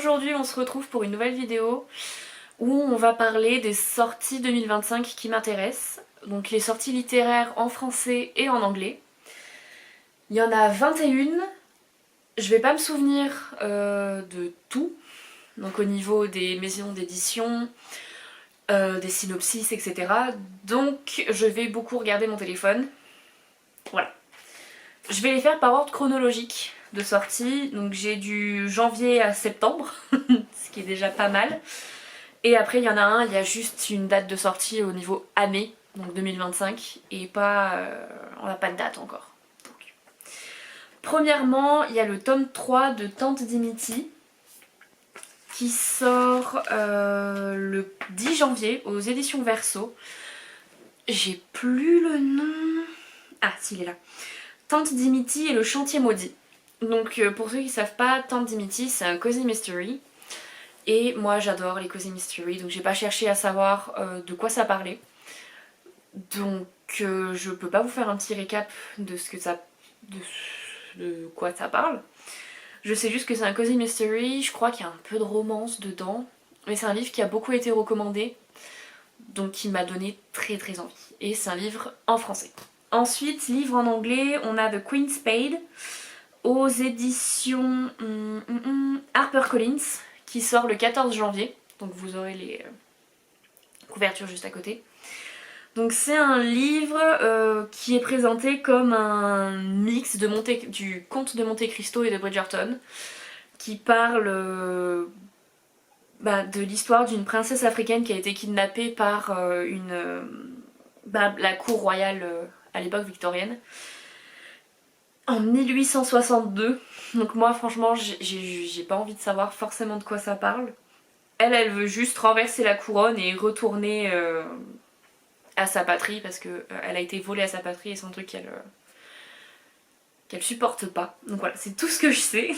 aujourd'hui on se retrouve pour une nouvelle vidéo où on va parler des sorties 2025 qui m'intéressent. Donc les sorties littéraires en français et en anglais. Il y en a 21, je vais pas me souvenir de tout. Donc au niveau des maisons d'édition, des synopsis, etc. Donc je vais beaucoup regarder mon téléphone. Voilà. Je vais les faire par ordre chronologique de sortie. Donc j'ai du janvier à septembre, ce qui est déjà pas mal. Et après il y en a un, il y a juste une date de sortie au niveau année, donc 2025, et pas, on n'a pas de date encore. Donc. Premièrement, il y a le tome 3 de Tante Dimity qui sort le 10 janvier aux éditions Verso. J'ai plus le nom. Ah, s'il est là. Tante Dimity et le chantier maudit. Donc pour ceux qui ne savent pas, Tante Dimity c'est un cozy mystery. Et moi j'adore les cozy mystery, donc j'ai pas cherché à savoir de quoi ça parlait. Donc je peux pas vous faire un petit récap de ce que ça. de quoi ça parle. Je sais juste que c'est un cozy mystery, je crois qu'il y a un peu de romance dedans. Mais c'est un livre qui a beaucoup été recommandé, donc qui m'a donné très très envie. Et c'est un livre en français. Ensuite, livre en anglais, on a The Queen's Spade aux éditions HarperCollins qui sort le 14 janvier. Donc vous aurez les couvertures juste à côté. Donc c'est un livre qui est présenté comme un mix de du conte de Monte Cristo et de Bridgerton qui parle de l'histoire d'une princesse africaine qui a été kidnappée par la cour royale à l'époque victorienne en 1862. Donc moi franchement j'ai pas envie de savoir forcément de quoi ça parle. Elle veut juste renverser la couronne et retourner à sa patrie parce que elle a été volée à sa patrie et c'est un truc qu'elle supporte pas. Donc voilà, c'est tout ce que je sais.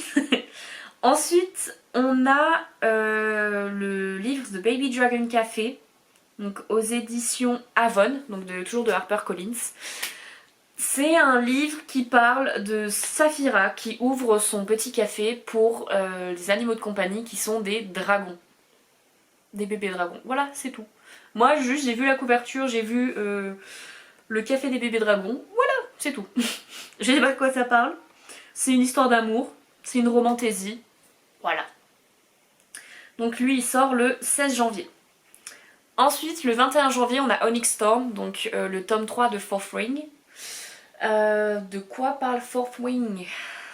Ensuite, on a le livre The Baby Dragon Café, donc aux éditions Avon, donc toujours de HarperCollins. C'est un livre qui parle de Saphira qui ouvre son petit café pour les animaux de compagnie qui sont des dragons. Des bébés dragons. Voilà, c'est tout. Moi, juste, j'ai vu la couverture, j'ai vu le café des bébés dragons. Voilà, c'est tout. Je sais pas de quoi ça parle. C'est une histoire d'amour. C'est une romantaisie. Voilà. Donc lui, il sort le 16 janvier. Ensuite, le 21 janvier, on a Onyx Storm, donc le tome 3 de Fourth Wing. De quoi parle Fourth Wing?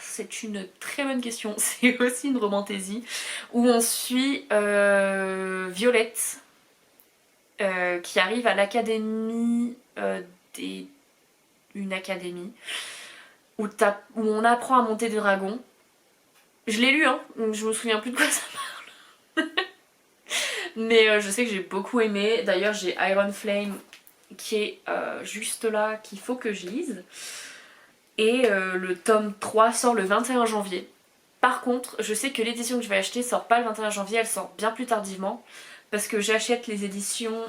C'est une très bonne question. C'est aussi une romantaisie où on suit Violette qui arrive à l'académie une académie où on apprend à monter des dragons. Je l'ai lu, hein, donc je me souviens plus de quoi ça parle. Mais je sais que j'ai beaucoup aimé. D'ailleurs, j'ai Iron Flame qui est juste là, qu'il faut que je lise. Et le tome 3 sort le 21 janvier. Par contre, je sais que l'édition que je vais acheter sort pas le 21 janvier, elle sort bien plus tardivement. Parce que j'achète les éditions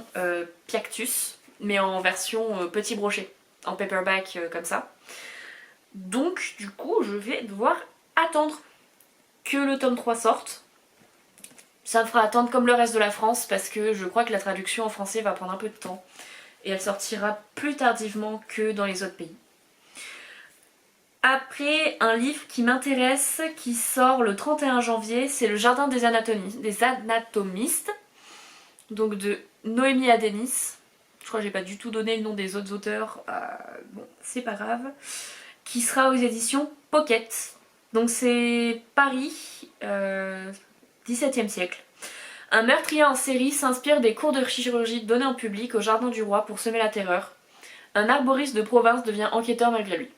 Piactus, mais en version petit brochet, en paperback comme ça. Donc du coup, je vais devoir attendre que le tome 3 sorte. Ça me fera attendre comme le reste de la France parce que je crois que la traduction en français va prendre un peu de temps. Et elle sortira plus tardivement que dans les autres pays. Après, un livre qui m'intéresse, qui sort le 31 janvier, c'est Le Jardin des Anatomistes, donc de Noémie Adenis. Je crois que j'ai pas du tout donné le nom des autres auteurs, bon, c'est pas grave. Qui sera aux éditions Pocket. Donc c'est Paris, 17e siècle. Un meurtrier en série s'inspire des cours de chirurgie donnés en public au Jardin du Roi pour semer la terreur. Un arboriste de province devient enquêteur malgré lui.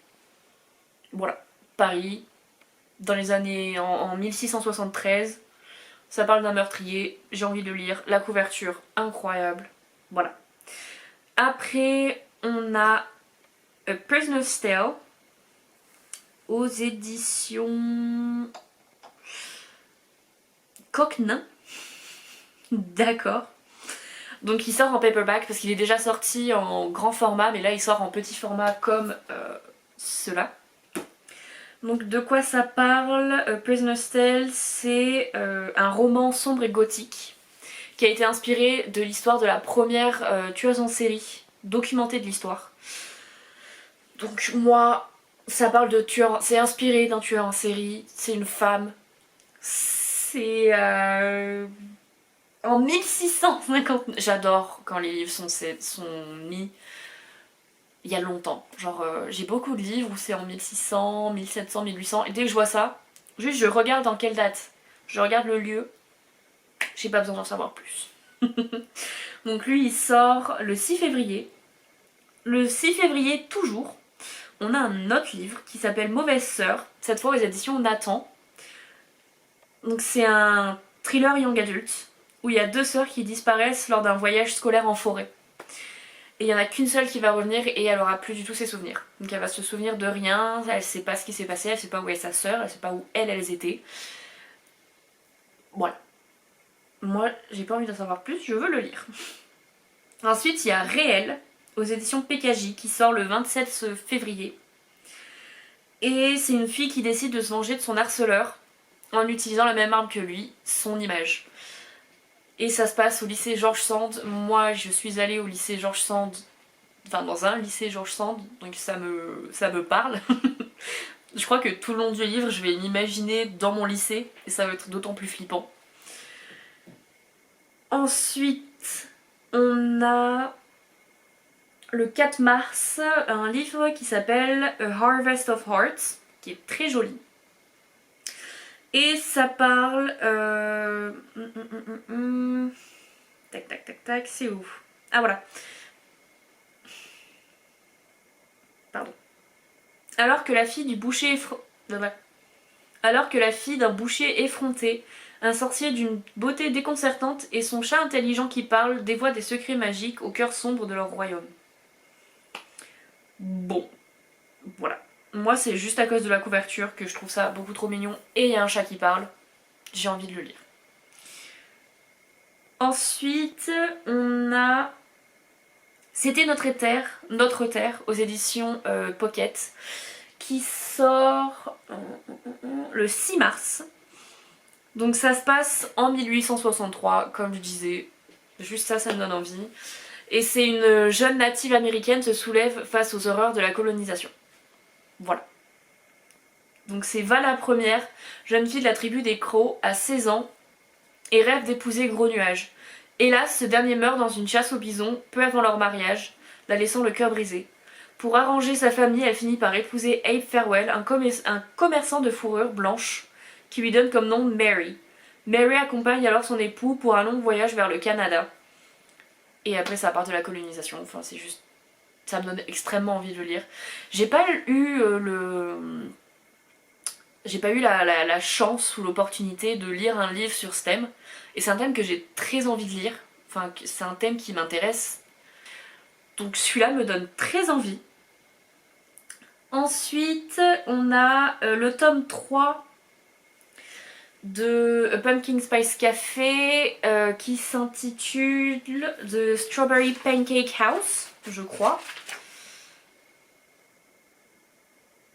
Voilà, Paris, dans les années en 1673, ça parle d'un meurtrier, j'ai envie de lire, la couverture, incroyable, voilà. Après, on a A Prisoner's Tale aux éditions Coquelin, d'accord. Donc il sort en paperback parce qu'il est déjà sorti en grand format, mais là il sort en petit format comme cela. Donc de quoi ça parle? Prisoner's Tale, c'est un roman sombre et gothique qui a été inspiré de l'histoire de la première tueuse en série documentée de l'histoire. Donc moi, ça parle de tueur, c'est inspiré d'un tueur en série, c'est une femme, c'est en 1650. J'adore quand les livres sont mis il y a longtemps. Genre j'ai beaucoup de livres où c'est en 1600, 1700, 1800 et dès que je vois ça, juste je regarde dans quelle date, je regarde le lieu, j'ai pas besoin d'en savoir plus. Donc lui il sort le 6 février. Le 6 février toujours, on a un autre livre qui s'appelle Mauvaise Sœur, cette fois aux éditions Nathan. Donc c'est un thriller young adult où il y a deux sœurs qui disparaissent lors d'un voyage scolaire en forêt. Et il y en a qu'une seule qui va revenir et elle aura plus du tout ses souvenirs. Donc elle va se souvenir de rien, elle sait pas ce qui s'est passé, elle sait pas où est sa sœur, elle sait pas où elles étaient. Voilà. Moi j'ai pas envie d'en savoir plus, je veux le lire. Ensuite il y a Réel aux éditions PKJ qui sort le 27 février. Et c'est une fille qui décide de se venger de son harceleur en utilisant la même arme que lui, son image. Et ça se passe au lycée George Sand. Moi je suis allée au lycée George Sand, enfin dans un lycée George Sand, donc ça me parle. Je crois que tout le long du livre je vais m'imaginer dans mon lycée et ça va être d'autant plus flippant. Ensuite on a le 4 mars un livre qui s'appelle A Harvest of Hearts, qui est très joli. Et ça parle... Tac tac tac tac, c'est où? Ah voilà. Pardon. Alors que la fille du boucher Alors que la fille d'un boucher effronté, un sorcier d'une beauté déconcertante et son chat intelligent qui parle dévoient des secrets magiques au cœur sombre de leur royaume. Bon, voilà. Moi c'est juste à cause de la couverture que je trouve ça beaucoup trop mignon et il y a un chat qui parle. J'ai envie de le lire. Ensuite, on a C'était notre terre aux éditions Pocket qui sort le 6 mars. Donc ça se passe en 1863, comme je disais. Juste ça, ça me donne envie. Et c'est une jeune native américaine se soulève face aux horreurs de la colonisation. Voilà. Donc c'est Val la première, jeune fille de la tribu des Crocs, à 16 ans, et rêve d'épouser Gros Nuage. Hélas, ce dernier meurt dans une chasse aux bisons, peu avant leur mariage, la laissant le cœur brisé. Pour arranger sa famille, elle finit par épouser Abe Farewell, un commerçant de fourrure blanche, qui lui donne comme nom Mary. Mary accompagne alors son époux pour un long voyage vers le Canada. Et après ça part de la colonisation, enfin c'est juste... ça me donne extrêmement envie de le lire. J'ai pas eu J'ai pas eu la chance ou l'opportunité de lire un livre sur ce thème. Et c'est un thème que j'ai très envie de lire. Enfin, c'est un thème qui m'intéresse. Donc celui-là me donne très envie. Ensuite, on a le tome 3 de Pumpkin Spice Café qui s'intitule The Strawberry Pancake House, je crois.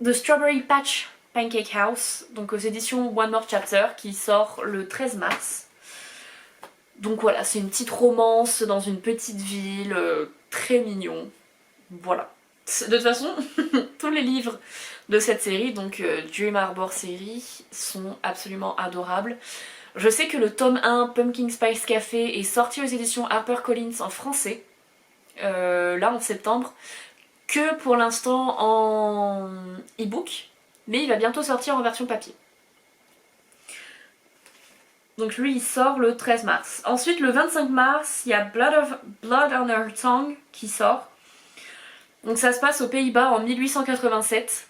The Strawberry Patch Pancake House, donc aux éditions One More Chapter, qui sort le 13 mars. Donc voilà, c'est une petite romance dans une petite ville, très mignon. Voilà. De toute façon, tous les livres de cette série, donc Dream Harbor série, sont absolument adorables. Je sais que le tome 1, Pumpkin Spice Café, est sorti aux éditions HarperCollins en français, là en septembre, que pour l'instant en e-book, mais il va bientôt sortir en version papier. Donc lui il sort le 13 mars. Ensuite le 25 mars, il y a Blood on Her Tongue qui sort. Donc ça se passe aux Pays-Bas en 1887,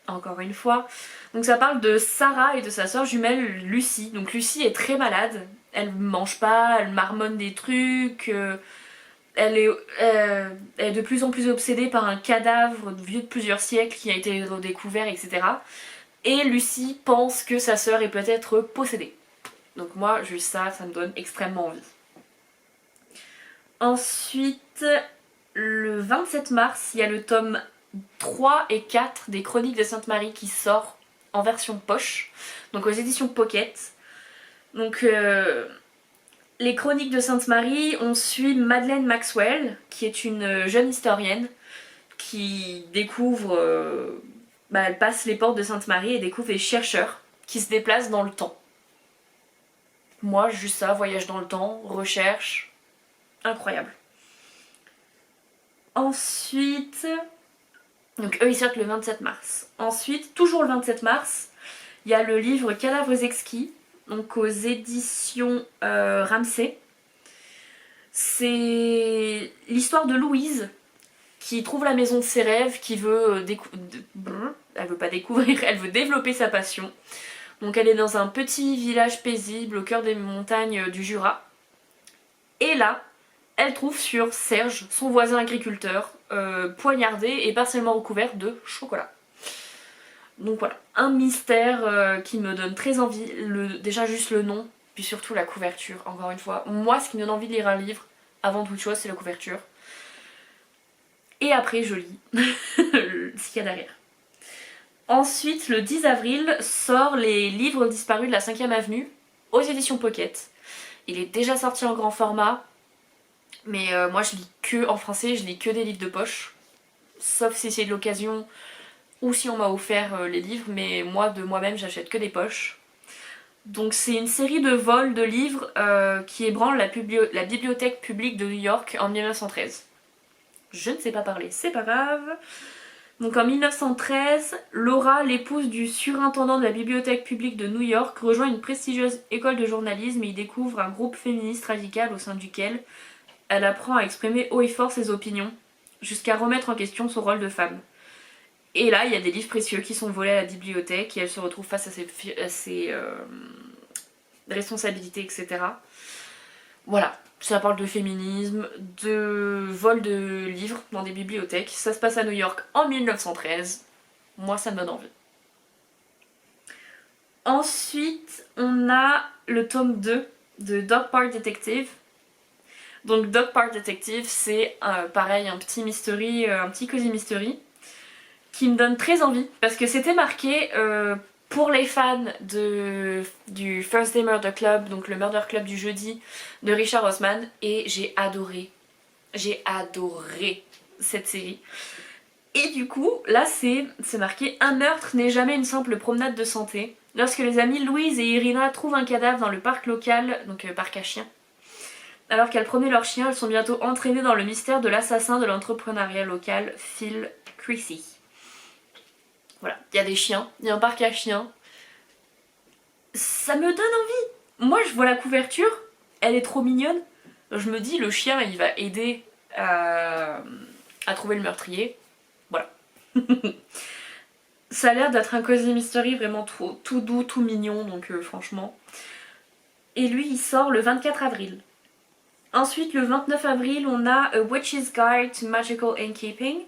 encore une fois. Donc ça parle de Sarah et de sa soeur jumelle Lucie. Donc Lucie est très malade, elle mange pas, elle marmonne des trucs, elle est de plus en plus obsédée par un cadavre vieux de plusieurs siècles qui a été redécouvert, etc. Et Lucie pense que sa sœur est peut-être possédée. Donc moi, juste ça, ça me donne extrêmement envie. Ensuite, le 27 mars, il y a le tome 3 et 4 des Chroniques de Sainte-Marie qui sort en version poche, donc aux éditions Pocket. Donc les chroniques de Sainte-Marie, on suit Madeleine Maxwell, qui est une jeune historienne qui découvre, elle passe les portes de Sainte-Marie et découvre des chercheurs qui se déplacent dans le temps. Moi, juste ça, voyage dans le temps, recherche, incroyable. Ensuite, donc eux ils sortent le 27 mars. Ensuite, toujours le 27 mars, il y a le livre Cadavres exquis, donc aux éditions Ramsay. C'est l'histoire de Louise qui trouve la maison de ses rêves, qui veut elle veut pas découvrir, elle veut développer sa passion. Donc elle est dans un petit village paisible au cœur des montagnes du Jura. Et là, elle trouve sur Serge, son voisin agriculteur, poignardé et partiellement recouvert de chocolat. Donc voilà, un mystère qui me donne très envie, déjà juste le nom, puis surtout la couverture, encore une fois. Moi, ce qui me donne envie de lire un livre, avant toute chose, c'est la couverture. Et après, je lis ce qu'il y a derrière. Ensuite, le 10 avril, sort les livres disparus de la 5ème avenue aux éditions Pocket. Il est déjà sorti en grand format, mais moi je lis que en français, je lis que des livres de poche. Sauf si c'est de l'occasion ou si on m'a offert les livres, mais moi de moi-même j'achète que des poches. Donc c'est une série de vols de livres qui ébranlent la bibliothèque publique de New York en 1913. Je ne sais pas parler, c'est pas grave. Donc en 1913, Laura, l'épouse du surintendant de la bibliothèque publique de New York, rejoint une prestigieuse école de journalisme et y découvre un groupe féministe radical au sein duquel elle apprend à exprimer haut et fort ses opinions, jusqu'à remettre en question son rôle de femme. Et là, il y a des livres précieux qui sont volés à la bibliothèque et elle se retrouve face à ses responsabilités, etc. Voilà, ça parle de féminisme, de vol de livres dans des bibliothèques. Ça se passe à New York en 1913. Moi, ça me donne envie. Ensuite, on a le tome 2 de Dog Park Detective. Donc Dog Park Detective, c'est pareil, un petit mystery, un petit cozy mystery qui me donne très envie parce que c'était marqué pour les fans du First Day Murder Club, donc le Murder Club du jeudi de Richard Osman, et j'ai adoré cette série. Et du coup, là c'est marqué: un meurtre n'est jamais une simple promenade de santé. Lorsque les amis Louise et Irina trouvent un cadavre dans le parc local, donc parc à chiens, alors qu'elles promenaient leurs chiens, elles sont bientôt entraînées dans le mystère de l'assassin de l'entrepreneuriat local, Phil Creasy. Voilà, il y a des chiens, il y a un parc à chiens. Ça me donne envie. Moi, je vois la couverture, elle est trop mignonne. Je me dis, le chien, il va aider à trouver le meurtrier. Voilà. Ça a l'air d'être un cozy mystery vraiment tout doux, tout mignon, donc franchement. Et lui, il sort le 24 avril. Ensuite, le 29 avril, on a A Witch's Guide to Magical Innkeeping.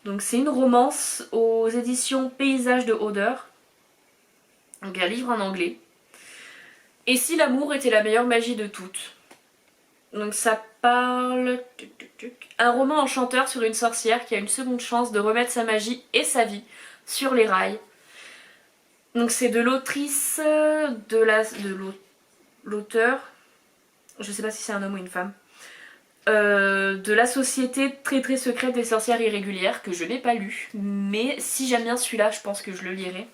Donc c'est une romance aux éditions Paysages de Odeur. Donc un livre en anglais. Et si l'amour était la meilleure magie de toutes. Donc ça parle... Un roman enchanteur sur une sorcière qui a une seconde chance de remettre sa magie et sa vie sur les rails. Donc c'est de l'autrice, de l'auteur, je sais pas si c'est un homme ou une femme, de la société très très secrète des sorcières irrégulières, que je n'ai pas lu, mais si j'aime bien celui-là, je pense que je le lirai.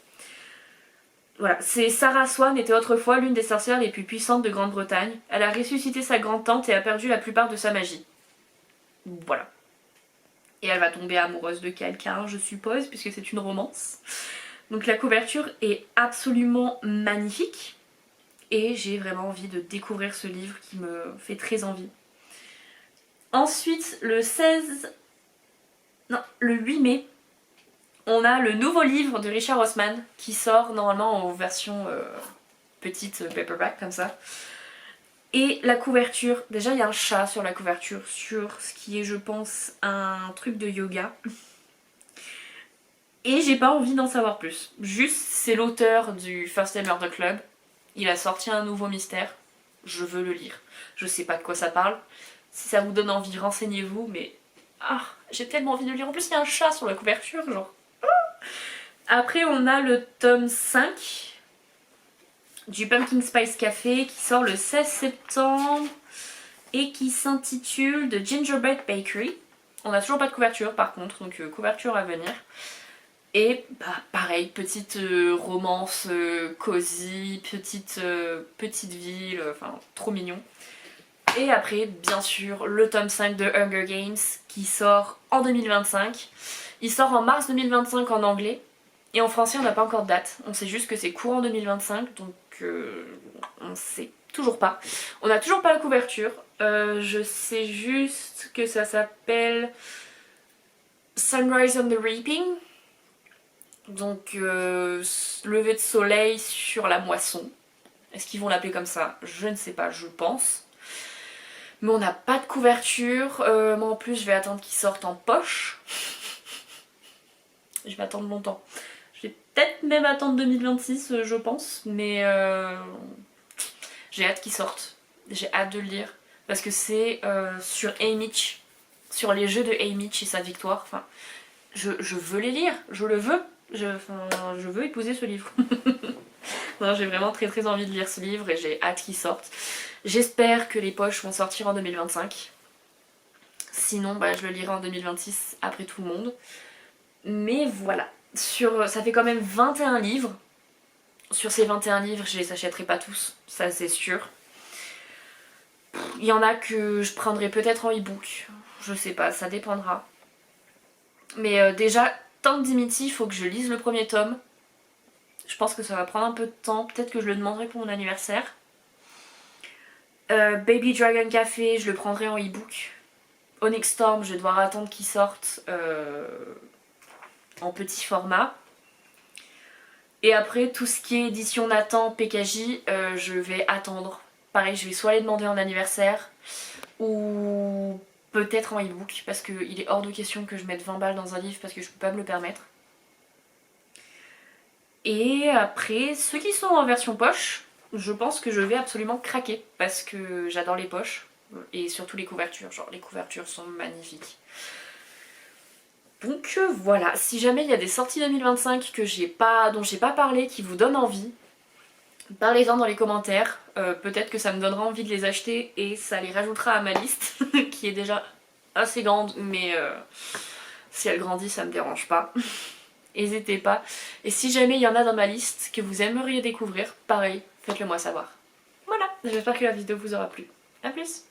Voilà, c'est Sarah Swan était autrefois l'une des sorcières les plus puissantes de Grande-Bretagne. Elle a ressuscité sa grande-tante et a perdu la plupart de sa magie. Voilà. Et elle va tomber amoureuse de quelqu'un, je suppose, puisque c'est une romance. Donc la couverture est absolument magnifique. Et j'ai vraiment envie de découvrir ce livre qui me fait très envie. Ensuite, le 8 mai, on a le nouveau livre de Richard Osman qui sort normalement en version petite paperback comme ça. Et la couverture, déjà il y a un chat sur la couverture, sur ce qui est je pense un truc de yoga. Et j'ai pas envie d'en savoir plus. Juste c'est l'auteur du First Day Murder Club. Il a sorti un nouveau mystère. Je veux le lire. Je sais pas de quoi ça parle. Si ça vous donne envie, renseignez-vous, mais... Ah, j'ai tellement envie de le lire. En plus, il y a un chat sur la couverture, genre... Après on a le tome 5 du Pumpkin Spice Café qui sort le 16 septembre et qui s'intitule The Gingerbread Bakery. On n'a toujours pas de couverture par contre, donc couverture à venir. Et bah, pareil, petite romance cosy, petite ville, enfin trop mignon. Et après, bien sûr, le tome 5 de Hunger Games qui sort en 2025. Il sort en mars 2025 en anglais. Et en français, on n'a pas encore de date. On sait juste que c'est courant 2025, donc on sait toujours pas. On n'a toujours pas la couverture. Je sais juste que ça s'appelle Sunrise on the Reaping. Donc lever de soleil sur la moisson. Est-ce qu'ils vont l'appeler comme ça? Je ne sais pas, je pense. Mais on n'a pas de couverture. Moi en plus je vais attendre qu'il sorte en poche. Je vais attendre longtemps. Je vais peut-être même attendre 2026 je pense. Mais j'ai hâte qu'il sorte. J'ai hâte de le lire. Parce que c'est sur Haymitch. Sur les jeux de Haymitch et sa victoire. Enfin, je veux les lire. Je le veux. Je veux épouser ce livre. Non, j'ai vraiment très envie de lire ce livre et j'ai hâte qu'il sorte. J'espère que les poches vont sortir en 2025. Sinon, bah, je le lirai en 2026 après tout le monde. Mais voilà. Ça fait quand même 21 livres. Sur ces 21 livres, je les achèterai pas tous. Ça, c'est sûr. Il y en a que je prendrai peut-être en e-book. Je sais pas, ça dépendra. Mais déjà, Tank Dimitri, il faut que je lise le premier tome. Je pense que ça va prendre un peu de temps. Peut-être que je le demanderai pour mon anniversaire. Baby Dragon Café, je le prendrai en e-book. Onyx Storm, je vais devoir attendre qu'il sorte en petit format. Et après, tout ce qui est édition Nathan, PKJ, je vais attendre. Pareil, je vais soit les demander en anniversaire ou peut-être en e-book parce qu'il est hors de question que je mette 20 balles dans un livre parce que je peux pas me le permettre. Et après, ceux qui sont en version poche, je pense que je vais absolument craquer parce que j'adore les poches et surtout les couvertures. Genre, les couvertures sont magnifiques. Donc voilà, si jamais il y a des sorties 2025 dont j'ai pas parlé, qui vous donnent envie, parlez-en dans les commentaires. Peut-être que ça me donnera envie de les acheter et ça les rajoutera à ma liste qui est déjà assez grande, mais si elle grandit, ça me dérange pas. N'hésitez pas. Et si jamais il y en a dans ma liste que vous aimeriez découvrir, pareil, faites-le moi savoir. Voilà, j'espère que la vidéo vous aura plu. A plus!